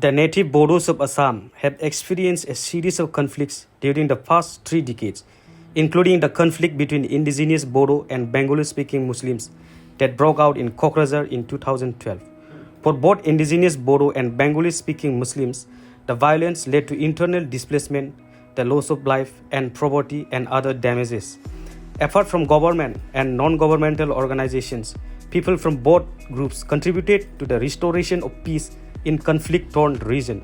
The native Bodos of Assam have experienced a series of conflicts during the past 3 decades, including the conflict between indigenous Bodo and Bengali-speaking Muslims that broke out in Kokrajhar in 2012. For both indigenous Bodo and Bengali-speaking Muslims, the violence led to internal displacement, the loss of life and property and other damages. Apart from government and non-governmental organizations, people from both groups contributed to the restoration of peace in conflict-torn region.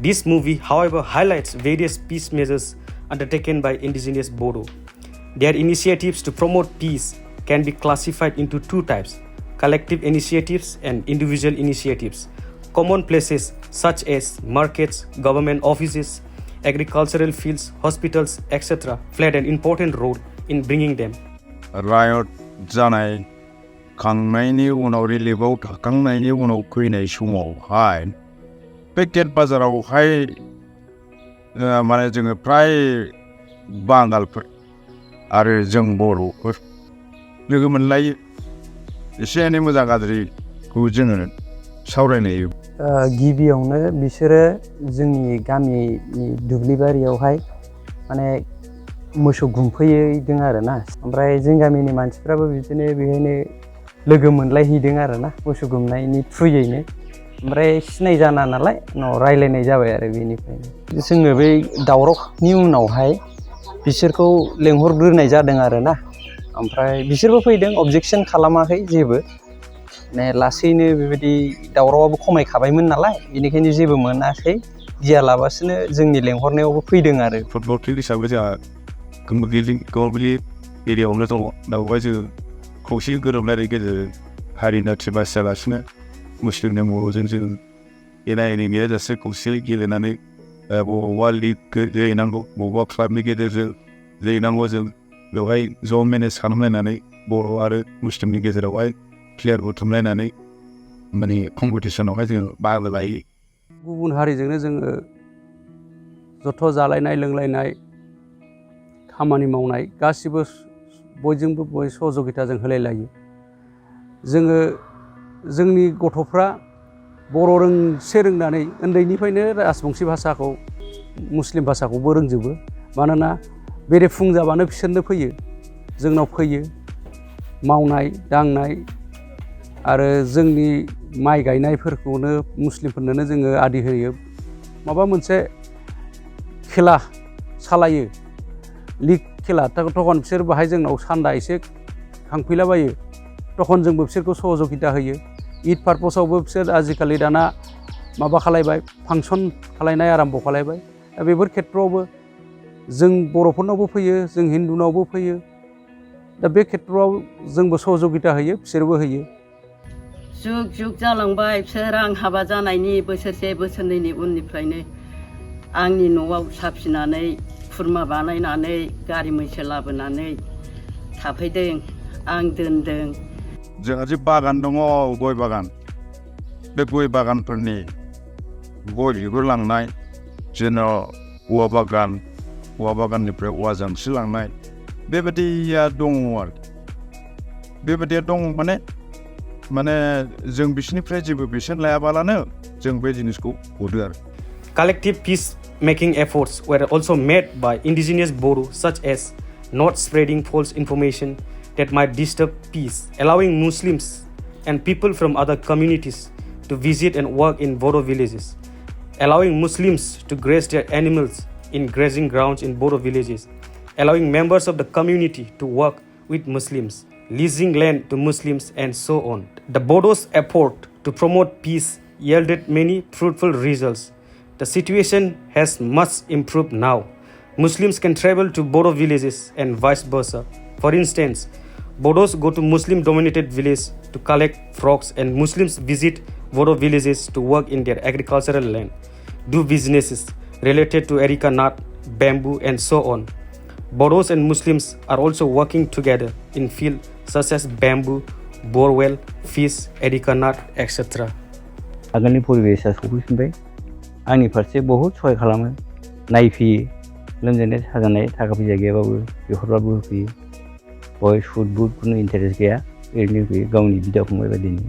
This movie, however, highlights various peace measures undertaken by indigenous Bodo. Their initiatives to promote peace can be classified into 2 types: collective initiatives and individual initiatives. Common places such as markets, government offices, agricultural fields, hospitals, etc. played an important role in bringing them. Riot जानाय खांनायनि उनाव रिलिफआव थांखांनायनि उनाव फैनाय समावहाय बे gate बाजारावहाय माने जोङो फ्राय बांगालफोर आरो जों बर'फोर लोगो मोनलायो एसे एनै मोजां गाज्रिखौ जोङो सावरायलायो। गिबियावनो बिसोरो जोंनि गामिनि दुब्लिबारियावहाय माने मोसौ गुमफैदों आरोना, ओमफ्राय जों गामिनि मानसिफ्राबो बिदिनो बेहायनो लोगो मोनलायहैदों आरोना मोसौ गुमनायनि थ्रुयैनो, ओमफ्राय सिनाय जाना नालाय उनाव रायलायनाय जाबाय आरो बेनिफ्रायनो जोङो बै दावरावनि उनावहाय बिसोरखौ लेंहरग्रोनाय जादों आरोना, ओमफ्राय बिसोरबो फैदों, अबजेक्सन खालामाखै जेबो, माने लासैनो बेबायदि दावरावाबो खमायखाबायमोन नालाय बेनिखायनो जेबो मोनाखै, गियालाबासिनो जोंनि लेंहरनायावबो फैदों आरो। फुटबल फिल्ड हिसाबै जोंहा गोमोगिलि एरियायावनो दङ, दा बेवहाय जोङो खौसे गोरोबलायनायनि गेजेरजों हारि नाथि बासियालासिनो मुस्लिमनि बर'जों जों एना एनि गैयाजासे खौसेयै गेलेनानै बबावबा लिग गेलेनांगौ, बबावबा क्लाबनि गेजेरजों गेलेनांगौ, जों बेवहाय ज' मेनेज खालामलायनानै बर' आरो मुस्लिमनि गेजेरावहाय प्लेयार बुथुमलायनानै माने कम्पिटिसनावहाय जोङो बाहागो लायो। गुबुन हारिजोंनो जोङो जथ' जालायनाय लोंलायनाय खामानि मावनाय गासिबो बयजोंबो सहजगिताजों होलायलायो। जोङो जोंनि गथ'फ्रा बर' रोंनानै उन्दैनिफ्रायनो राजबंशी भाषाखौ मुस्लिम भाषाखौबो रोंजोबो, मानोना बेरेफुं जाबानो बिसोरनो फैयो, जोंनाव फैयो मावनाय दांनाय आरो जोंनि माइ गायनायफोरखौनो मुस्लिमफोरनोनो जोङो आदि होयो। माबा मोनसे खेला सालायो, लिग खेला, तखन बिसोर बाहाय जोंनाव सान्दा एसे खांफैलाबायो, तखन जोंबो बिसोरखौ सहजगिता होयो। ईद पार्पसावबो बिसोर आजिखालि दाना माबा खालायबाय, फांसन खालायनाय आराम्भ खालायबाय। दा बेफोर खेत्रआवबो जों बर'फोरनावबो फैयो, जों हिन्दुनावबो फैयो, दा बे खेत्रआव जोंबो सहजगिता होयो, बिसोरबो होयो। जुग जुग जालांबाय बिसोर आं हाबा जानायनि बोसोरसे बोसोरनैनि उननिफ्रायनो आंनि न'आव साफिनानै खुरमा बानायनानै गारि मैसो लाबोनानै थाफैदों, आं दोनदों। जोंहा जे बागान दङ, गय बागान, बे गय बागानफोरनि गय बिगुर लांनाय, जेन' औवा बागाननिफ्राय औवा जांसि लांनाय, बेबायदिया दङ आरो बेबायदिया दङ माने जों बिसोरनिफ्राय जेबो बेसेन लायाबालानो जों बे जिनिसखौ हरो आरो। Collective peace-making efforts were also made by indigenous Bodo, such as not spreading false information that might disturb peace, allowing Muslims and people from other communities to visit and work in Bodo villages, allowing Muslims to graze their animals in grazing grounds in Bodo villages, allowing members of the community to work with Muslims, leasing land to Muslims, and so on. The Bodos' effort to promote peace yielded many fruitful results. The situation has much improved now. Muslims can travel to Bodo villages and vice versa. For instance, Bodos go to Muslim-dominated villages to collect frogs, and Muslims visit Bodo villages to work in their agricultural land, do businesses related to areca nut, bamboo, and so on. Bodos and Muslims are also working together in fields such as bamboo, borewell, fish, areca nut, etc. आगोलनि परिबेसा सफैफिनबाय, आंनि फारसे बहुद सहाय खालामो, नायफैयो, लोमजानाय साजानाय थाखा फैसा गैयाबाबो बेफोरबाबो होफैयो, बय सुद बुद खुनु इन्टारेस्ट गैया, ओरैनो होफैयो गावनि बिदा फंबाय बायदिनो।